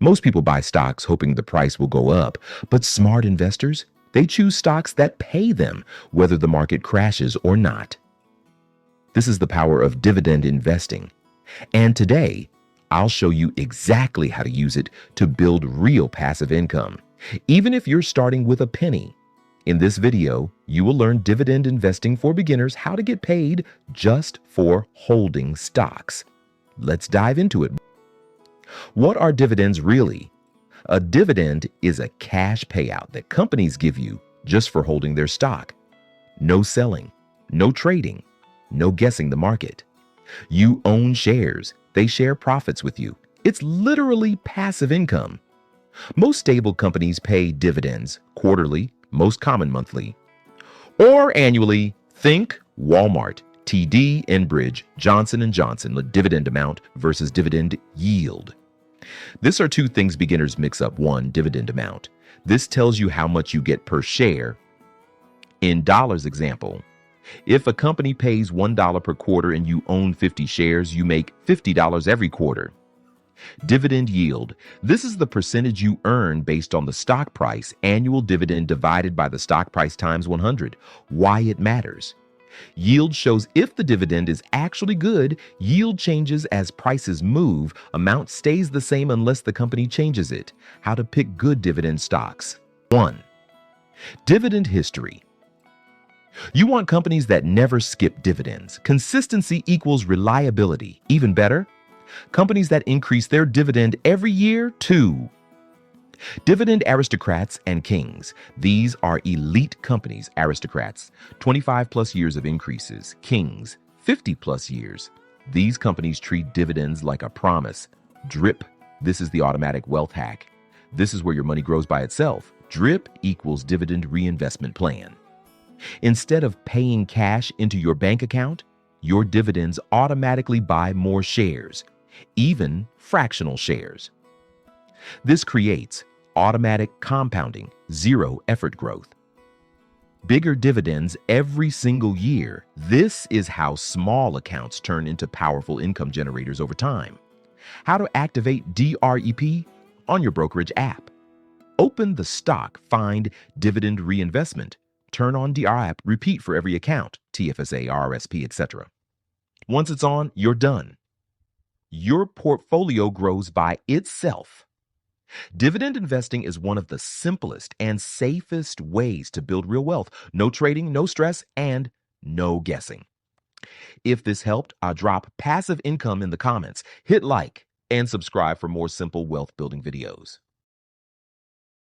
Most people buy stocks hoping the price will go up, but smart investors, they choose stocks that pay them whether the market crashes or not. This is the power of dividend investing. And today, I'll show you exactly how to use it to build real passive income, even if you're starting with a penny. In this video, you will learn dividend investing for beginners, how to get paid just for holding stocks. Let's dive into it. What are dividends really? A dividend is a cash payout that companies give you just for holding their stock. No selling, no trading, no guessing the market. You own shares. They share profits with you. It's literally passive income. Most stable companies pay dividends quarterly, most common monthly, or annually. Think Walmart, TD, Enbridge, Johnson & Johnson, the dividend amount versus dividend yield. These are two things beginners mix up. One, dividend amount. This tells you how much you get per share. In dollars example, if a company pays $1 per quarter and you own 50 shares, you make $50 every quarter. Dividend yield. This is the percentage you earn based on the stock price. Annual dividend divided by the stock price times 100. Why it matters. Yield shows if the dividend is actually good. Yield changes as prices move. Amount stays the same unless the company changes it. How to pick good dividend stocks. 1. Dividend history. You want companies that never skip dividends. Consistency equals reliability. Even better, companies that increase their dividend every year. 2. Dividend aristocrats and kings. These are elite companies. Aristocrats, 25 plus years of increases. Kings, 50 plus years. These companies treat dividends like a promise. DRIP. This is the automatic wealth hack. This is where your money grows by itself. DRIP equals dividend reinvestment plan. Instead of paying cash into your bank account, your dividends automatically buy more shares, even fractional shares. This creates automatic compounding, zero effort growth. Bigger dividends every single year. This is how small accounts turn into powerful income generators over time. How to activate DREP on your brokerage app. Open the stock, find dividend reinvestment. Turn on DREP, repeat for every account, TFSA, RRSP, etc. Once it's on, you're done. Your portfolio grows by itself. Dividend investing is one of the simplest and safest ways to build real wealth. No trading, no stress, and no guessing. If this helped, drop passive income in the comments. Hit like and subscribe for more simple wealth building videos.